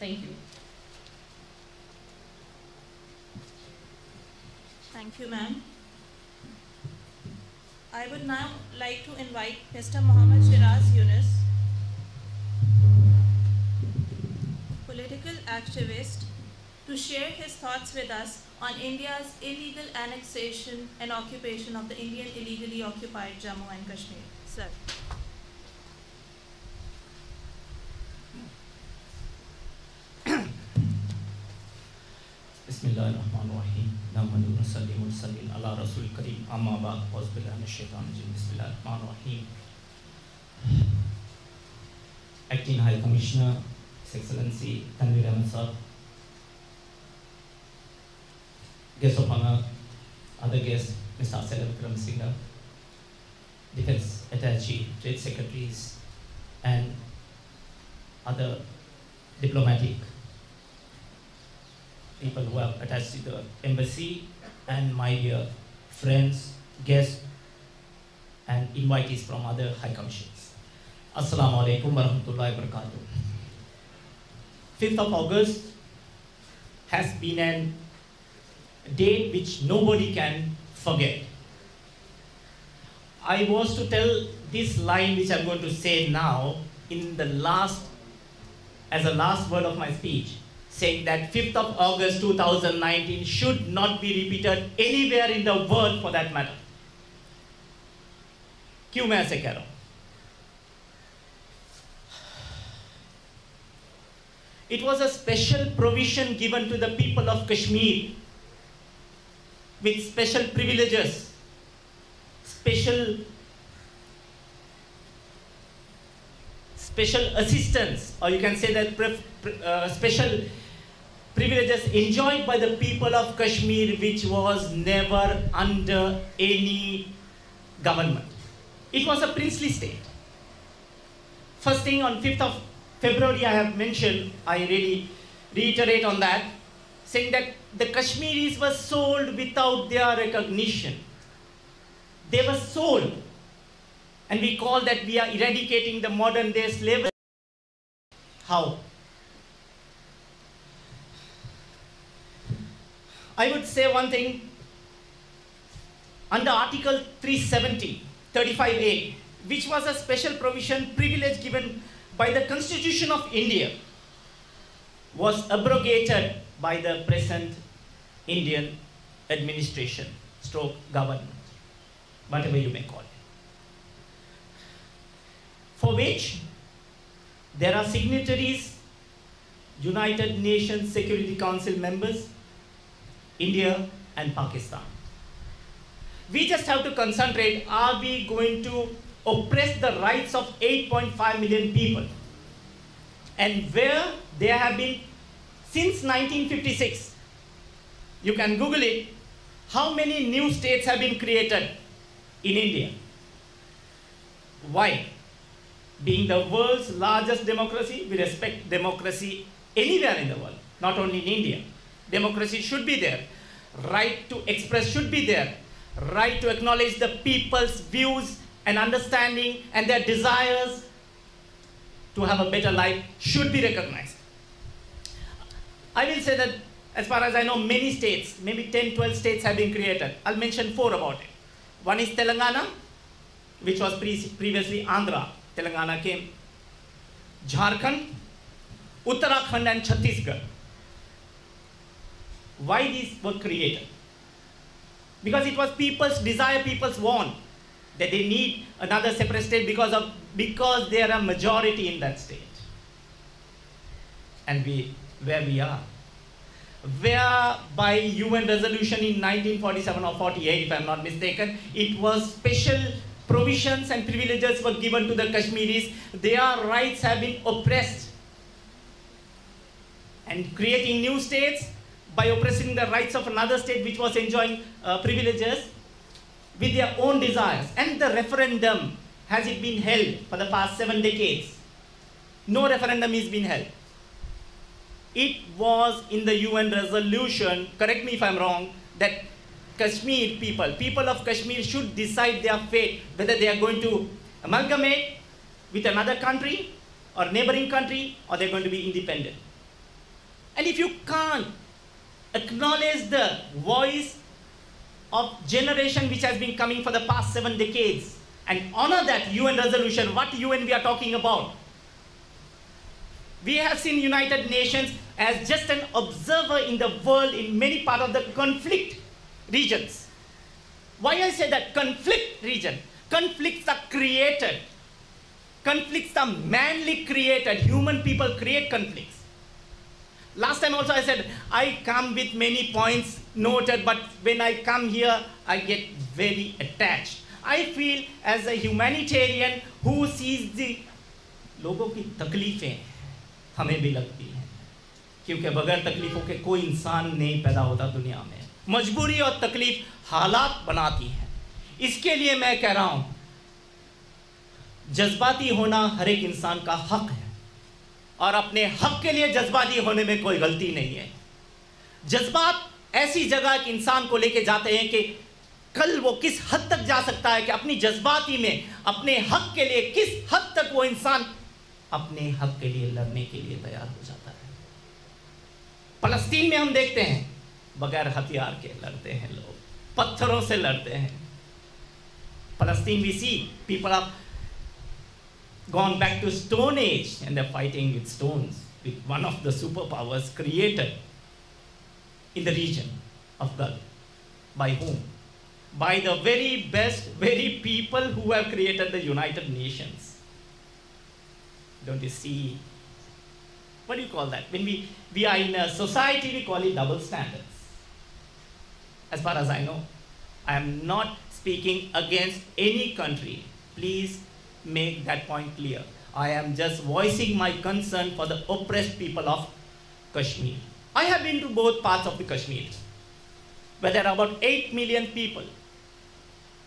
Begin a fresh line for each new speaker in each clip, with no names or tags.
Thank you.
Thank you, ma'am. I would now like to invite Mr. Mohammad Shiraz Yunus, political activist, to share his thoughts with us on India's illegal annexation and occupation of the Indian illegally occupied Jammu and Kashmir. Sir.
Bismillahirrahmanirrahim. Nahmaduhu wa nusalli wa nusallim ala Rasul Kareem. Amma ba'd. A'udhu billahi minash shaitanir rajim. Bismillahirrahmanirrahim. Acting High Commissioner, His Excellency Tanveer Ahmed Sir, guest of honor, other guests, Mr. Asad Vikram Singh, Defense Attaché, Trade Secretaries, and other diplomatic people who have attached to the embassy, and my dear friends, guests, and invitees from other high commissions. Assalamu alaikum wa rahmatullahi wa barakatuh. 5th of August has been a date which nobody can forget. I was to tell this line which I'm going to say now in the as a last word of my speech, saying that 5th of August 2019 should not be repeated anywhere in the world for that matter. क्यों मैं ऐसे कह रहा हूं? It was a special provision given to the people of Kashmir with special privileges, special assistance, or you can say that special privileges enjoyed by the people of Kashmir, which was never under any government. It was a princely state. First thing, on 5th of February I have mentioned, I really reiterate on that, saying that the Kashmiris were sold without their recognition. They were sold. And we call that we are eradicating the modern day slavery. How? I would say one thing. Under Article 370, 35A, which was a special provision, privilege given by the Constitution of India, was abrogated by the present Indian administration, stroke government, whatever you may call it. For which there are signatories, United Nations Security Council members, India and Pakistan. We just have to concentrate, are we going to oppress the rights of 8.5 million people? And where there have been, since 1956, you can Google it, how many new states have been created in India? Why? Being the world's largest democracy, we respect democracy anywhere in the world, not only in India. Democracy should be there. Right to express should be there. Right to acknowledge the people's views and understanding and their desires to have a better life should be recognized. I will say that as far as I know, many states, maybe 10, 12 states have been created. I'll mention 4 about it. One is Telangana, which was previously Andhra. Telangana came. Jharkhand, Uttarakhand and Chhattisgarh. Why these were created? Because it was people's desire, people's want, that they need another separate state because they are a majority in that state. And where we are. Where by UN resolution in 1947 or 48, if I'm not mistaken, it was special provisions and privileges were given to the Kashmiris. Their rights have been oppressed. And creating new states by oppressing the rights of another state which was enjoying privileges with their own desires. And the referendum, has it been held for the past 7 decades? No referendum is being held. It was in the UN resolution, correct me if I'm wrong, that Kashmir people of Kashmir should decide their fate, whether they are going to amalgamate with another country or neighboring country, or they're going to be independent. And if you can't acknowledge the voice of generation which has been coming for the past 7 decades and honor that UN resolution, what UN we are talking about? We have seen United Nations as just an observer in the world in many parts of the conflict regions. Why I say that conflict region? Conflicts are created. Conflicts are manly created. Human people create conflicts. Last time also I said, I come with many points noted, but when I come here, I get very attached. I feel as a humanitarian who sees the लोगों की तकलीफें हमें भी लगती हैं, क्योंकि बगैर तकलीफों के कोई इंसान नहीं पैदा होता दुनिया में। मजबूरी और तकलीफ हालात बनाती हैं। इसके लिए मैं कह रहा हूँ, जज्बाती होना हर एक इंसान का हक है, और अपने हक के लिए जज्बाती होने में कोई गलती नहीं है। जज्बात ऐसी जगह एक इंसान को लेके जाते हैं कि कल वो किस हद तक जा सकता है कि अपनी जज्बाती में अपने हक के लिए किस हद तक वो इंसान अपने हक के लिए लड़ने के लिए तैयार हो जाता है। फलस्तीन में हम देखते हैं बगैर हथियार के लड़ते हैं लोग, पत्थरों से लड़ते हैं। फलस्तीन we see people have gone back to Stone Age and they're fighting with stones with one of the superpowers created in the region of Gulf. By whom? By the very best, very people who have created the United Nations. Don't you see? What do you call that? When we are in a society, we call it double standards. As far as I know, I am not speaking against any country. Please make that point clear. I am just voicing my concern for the oppressed people of Kashmir. I have been to both parts of the Kashmir, where there are about 8 million people,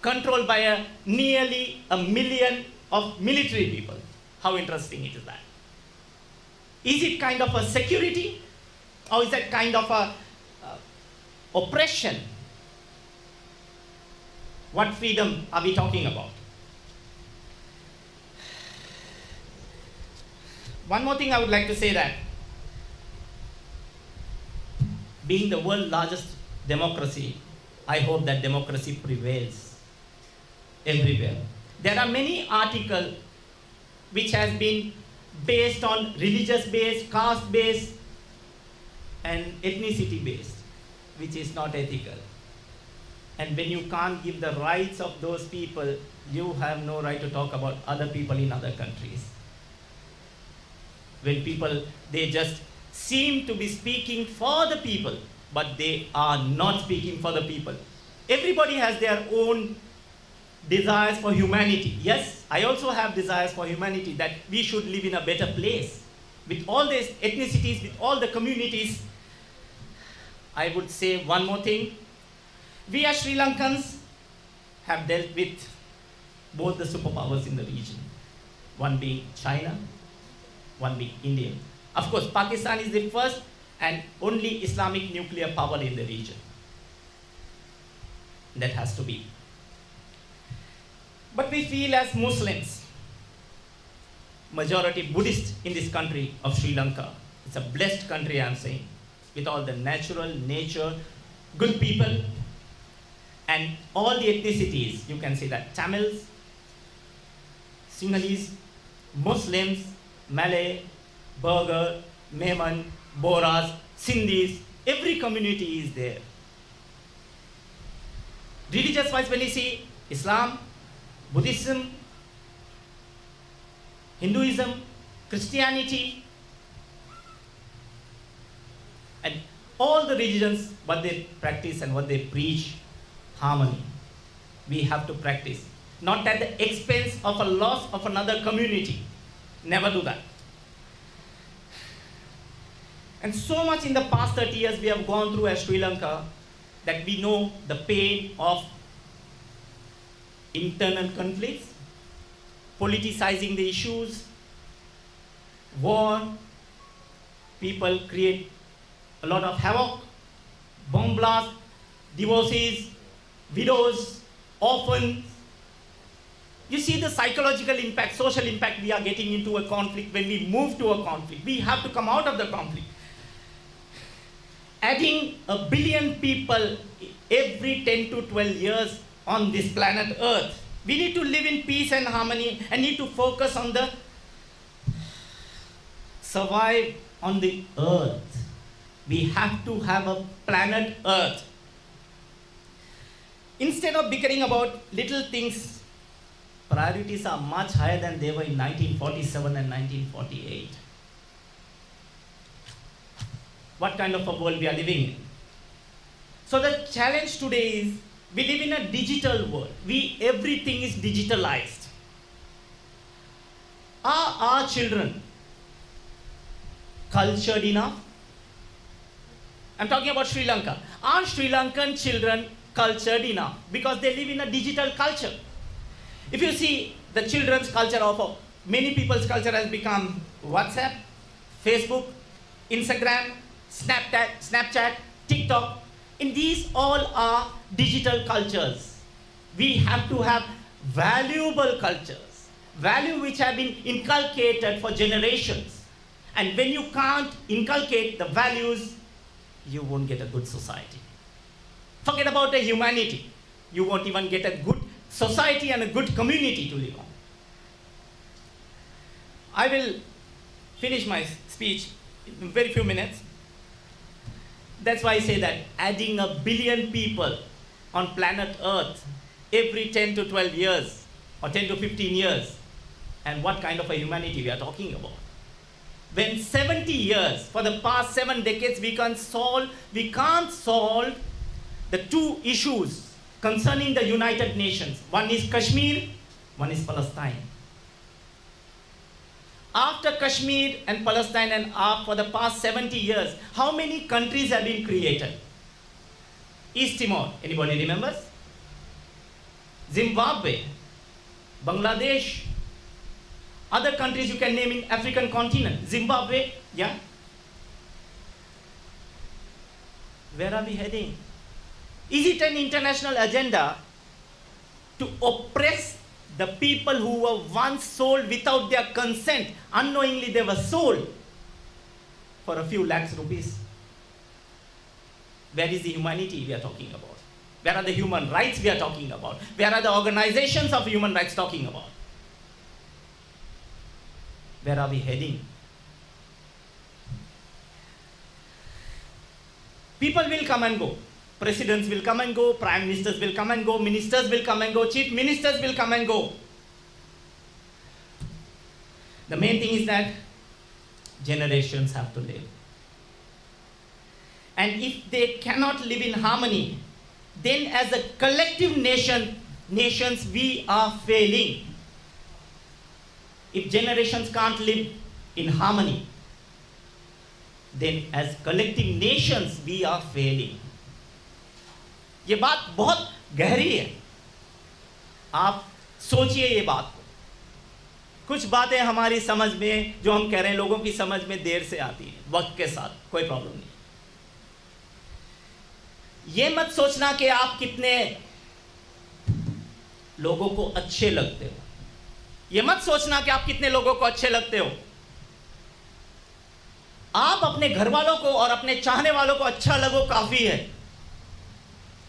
controlled by nearly 1 million of military people. How interesting it is that? Is it kind of a security, or is that kind of a oppression? What freedom are we talking about? One more thing I would like to say, that being the world's largest democracy, I hope that democracy prevails everywhere. There are many articles which has been based on religious based, caste based and ethnicity based, which is not ethical. And when you can't give the rights of those people, you have no right to talk about other people in other countries. When people, they just seem to be speaking for the people, but they are not speaking for the people. Everybody has their own desires for humanity. Yes, I also have desires for humanity, that we should live in a better place. With all these ethnicities, with all the communities, I would say one more thing. We as Sri Lankans have dealt with both the superpowers in the region. One being China, one being India. Of course, Pakistan is the first and only Islamic nuclear power in the region. That has to be. But we feel as Muslims, majority Buddhist in this country of Sri Lanka, it's a blessed country, I'm saying, with all the natural nature, good people, and all the ethnicities. You can say that Tamils, Sinhalese, Muslims, Malay, Burgher, Memon, Boras, Sindhis, every community is there. Religious-wise, when you see Islam, Buddhism, Hinduism, Christianity, and all the religions, what they practice and what they preach, harmony. We have to practice, not at the expense of a loss of another community. Never do that. And so much in the past 30 years we have gone through as Sri Lanka, that we know the pain of internal conflicts, politicizing the issues, war, people create a lot of havoc, bomb blasts, divorces, widows, orphans. You see the psychological impact, social impact we are getting into a conflict when we move to a conflict. We have to come out of the conflict. adding 1 billion people every 10 to 12 years on this planet Earth. We need to live in peace and harmony and need to focus on the survive on the Earth. We have to have a planet Earth. Instead of bickering about little things, priorities are much higher than they were in 1947 and 1948. What kind of a world we are living in? So the challenge today is, we live in a digital world. Everything is digitalized. Are our children cultured enough? I'm talking about Sri Lanka. Are Sri Lankan children cultured enough? Because they live in a digital culture. If you see the children's culture of many people's culture has become WhatsApp, Facebook, Instagram, Snapchat, TikTok. And these all are digital cultures. We have to have valuable cultures, value which have been inculcated for generations. And when you can't inculcate the values, you won't get a good society. Forget about the humanity. You won't even get a good society and a good community to live on. I will finish my speech in very few minutes. That's why I say that adding 1 billion people on planet Earth every 10 to 12 years or 10 to 15 years, and what kind of a humanity we are talking about. When 70 years, for the past 7 decades, we can't solve the two issues concerning the United Nations. One is Kashmir, one is Palestine. After Kashmir and Palestine and for the past 70 years, how many countries have been created? East Timor, anybody remembers? Zimbabwe, Bangladesh, other countries you can name in African continent. Zimbabwe, yeah? Where are we heading? Is it an international agenda to oppress the people who were once sold without their consent? Unknowingly they were sold for a few lakhs rupees. Where is the humanity we are talking about? Where are the human rights we are talking about? Where are the organizations of human rights talking about? Where are we heading? People will come and go. Presidents will come and go, prime ministers will come and go, ministers will come and go, chief ministers will come and go. The main thing is that generations have to live. And if they cannot live in harmony, then as a collective nations we are failing. If generations can't live in harmony, then as collective nations we are failing. ये बात बहुत गहरी है, आप सोचिए ये बात को। कुछ बातें हमारी समझ में, जो हम कह रहे हैं, लोगों की समझ में देर से आती है, वक्त के साथ, कोई प्रॉब्लम नहीं। ये मत सोचना कि आप कितने लोगों को अच्छे लगते हो, ये मत सोचना कि आप कितने लोगों को अच्छे लगते हो। आप अपने घर वालों को और अपने चाहने वालों को अच्छा लगो काफी है।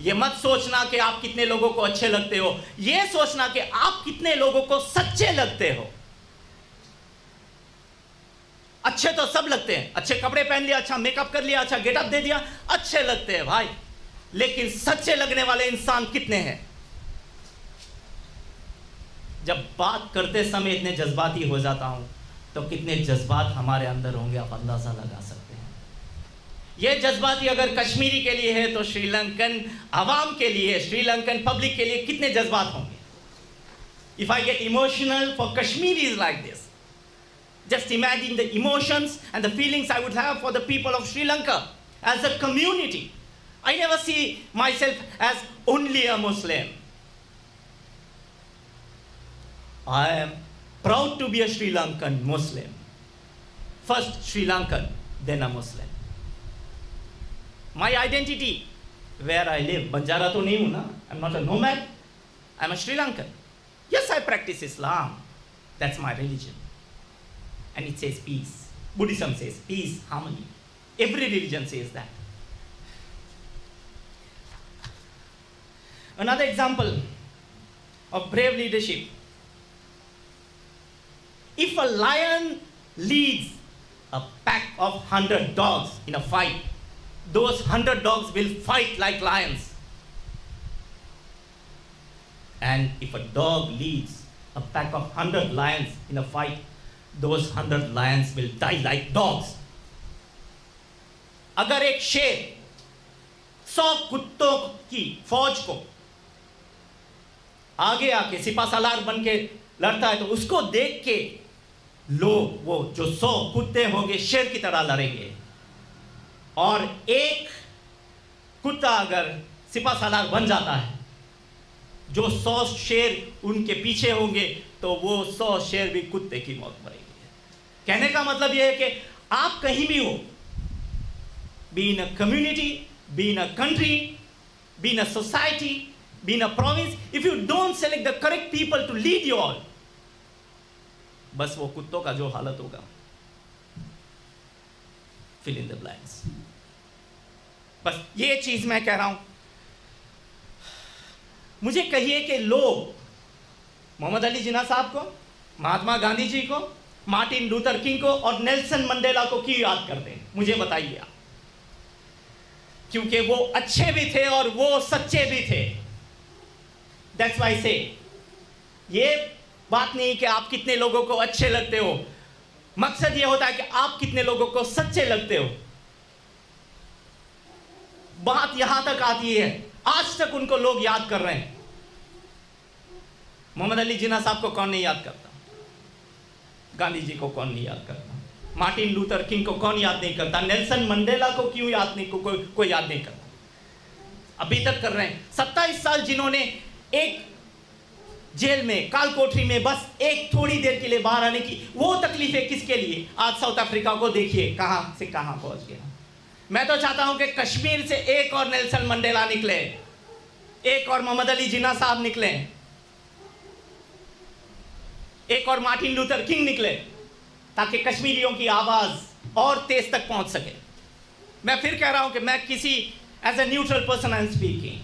ये मत सोचना कि आप कितने लोगों को अच्छे लगते हो, ये सोचना कि आप कितने लोगों को सच्चे लगते हो। अच्छे तो सब लगते हैं, अच्छे कपड़े पहन लिया, अच्छा मेकअप कर लिया, अच्छा गेटअप दे दिया, अच्छे लगते हैं भाई, लेकिन सच्चे लगने वाले इंसान कितने हैं? जब बात करते समय इतने जज्बाती हो जाता हूं, तो कितने जज्बात हमारे अंदर होंगे आप अंदाजा लगा सकते हैं। ये जज्बाती अगर कश्मीरी के लिए है, तो श्रीलंकन आवाम के लिए, श्रीलंकन पब्लिक के लिए कितने जज्बात होंगे? If I get emotional for Kashmiris like this, just imagine the emotions and the feelings I would have for the people of Sri Lanka as a community. I never see myself as only a Muslim. I am proud to be a Sri Lankan Muslim. First Sri Lankan, then a Muslim. My identity, where I live, Banjara to nahi hu na. I'm not a nomad. I'm a Sri Lankan. Yes, I practice Islam. That's my religion. And it says peace. Buddhism says peace, harmony. Every religion says that. Another example of brave leadership. If a lion leads a pack of 100 dogs in a fight, those 100 dogs will fight like lions. And if a dog leads a pack of 100 lions in a fight, those 100 lions will die like dogs. अगर एक शेर 100 कुत्तों की फौज को आगे आके सिपासालार बन के लड़ता है, तो उसको देख के लोग, वो जो 100 कुत्ते होंगे, शेर की तरह लड़ेंगे। और एक कुत्ता अगर सिपासालार बन जाता है, जो 100 शेर उनके पीछे होंगे, तो वो 100 शेर भी कुत्ते की मौत मरेंगे। कहने का मतलब यह है कि आप कहीं भी हो, be in a community, be in a country, be in a society, be in a province, if you don't select the correct people to lead you all, बस वो कुत्तों का जो हालत होगा, fill in the blanks। बस ये चीज मैं कह रहा हूं। मुझे कहिए कि लोग मोहम्मद अली जिन्ना साहब को, महात्मा गांधी जी को, मार्टिन लूथर किंग को और नेल्सन मंडेला को क्यों याद करते हैं? मुझे बताइए आप। क्योंकि वो अच्छे भी थे और वो सच्चे भी थे। That's why I say, ये बात नहीं कि आप कितने लोगों को अच्छे लगते हो, मकसद ये होता है कि आप कितने लोगों को सच्चे लगते हो। बात यहां तक आती है, आज तक उनको लोग याद कर रहे हैं। मोहम्मद अली जिन्ना साहब को कौन नहीं याद करता? गांधी जी को कौन नहीं याद करता? मार्टिन लूथर किंग को कौन याद नहीं करता? नेल्सन मंडेला को क्यों याद नहीं, कोई याद नहीं करता? अभी तक कर रहे हैं। 27 साल जिन्होंने एक जेल में, काल कोठरी में बस एक थोड़ी देर के लिए बाहर आने की, वो तकलीफें किसके लिए? आज साउथ अफ्रीका को देखिए कहां से कहां पहुंच गया। मैं तो चाहता हूं कि कश्मीर से एक और नेल्सन मंडेला निकले, एक और मोहम्मद अली जिन्ना साहब निकले, एक और मार्टिन लूथर किंग निकले, ताकि कश्मीरियों की आवाज और तेज तक पहुंच सके। मैं फिर कह रहा हूं कि मैं किसी as a neutral person I am speaking,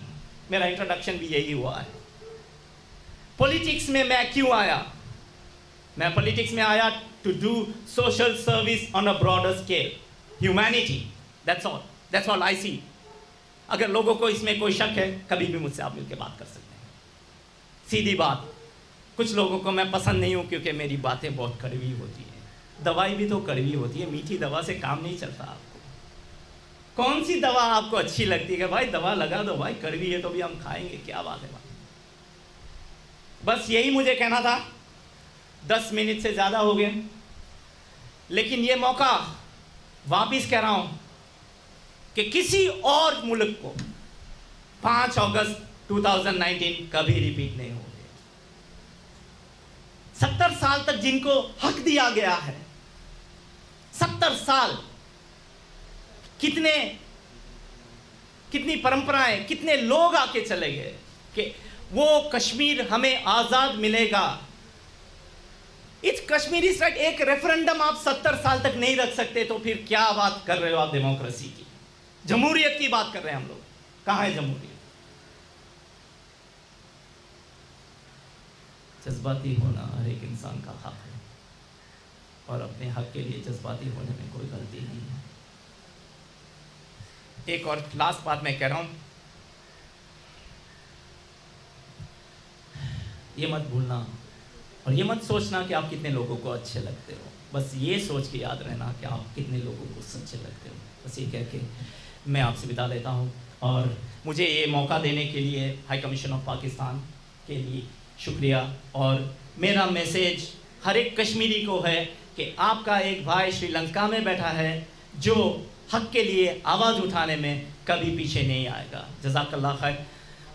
मेरा इंट्रोडक्शन भी यही हुआ है। पॉलिटिक्स में मैं क्यों आया? मैं पॉलिटिक्स में आया to do social service on a broader scale, humanity, that's all I see. अगर लोगों को इसमें कोई शक है, कभी भी मुझसे आप मिलकर बात कर सकते हैं। सीधी बात, कुछ लोगों को मैं पसंद नहीं हूं क्योंकि मेरी बातें बहुत कड़वी होती है। दवाई भी तो कड़वी होती है, मीठी दवा से काम नहीं चलता। आपको कौन सी दवा आपको अच्छी लगती है कि भाई दवा लगा दो भाई, कड़वी है तो भी हम खाएंगे, क्या बात है भाई? बस यही मुझे कहना था। 10 मिनट से ज़्यादा हो गए, लेकिन ये मौका वापिस कह रहा हूं कि किसी और मुल्क को 5 अगस्त 2019 कभी रिपीट नहीं हो। 70 साल तक जिनको हक दिया गया है, 70 साल, कितनी परंपराएं, कितने लोग आके चले गए कि वो कश्मीर हमें आजाद मिलेगा। इस कश्मीरी स्टेट, एक रेफरेंडम आप 70 साल तक नहीं रख सकते, तो फिर क्या बात कर रहे हो आप डेमोक्रेसी की? जमहूरियत की बात कर रहे हैं हम लोग। कहां है जमहूरियत? जज्बाती होना हर एक इंसान का हक है, और अपने हक के लिए जज्बाती होने में कोई गलती नहीं है। एक और लास्ट बात मैं कह रहा हूं, ये मत भूलना और ये मत सोचना कि आप कितने लोगों को अच्छे लगते हो। बस ये सोच के याद रहना कि आप कितने लोगों को सच्चे लगते हो। बस ये कह के मैं आपसे विदा लेता हूं, और मुझे ये मौका देने के लिए हाई कमीशन ऑफ पाकिस्तान के लिए शुक्रिया। और मेरा मैसेज हर एक कश्मीरी को है कि आपका एक भाई श्रीलंका में बैठा है जो हक के लिए आवाज़ उठाने में कभी पीछे नहीं आएगा। जज़ाकल्लाह खैर।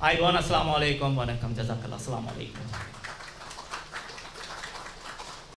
आइवान अस्सलाम वालेकुम वरहमतुल्लाह। जज़ाकल्लाह, अस्सलाम वालेकुम।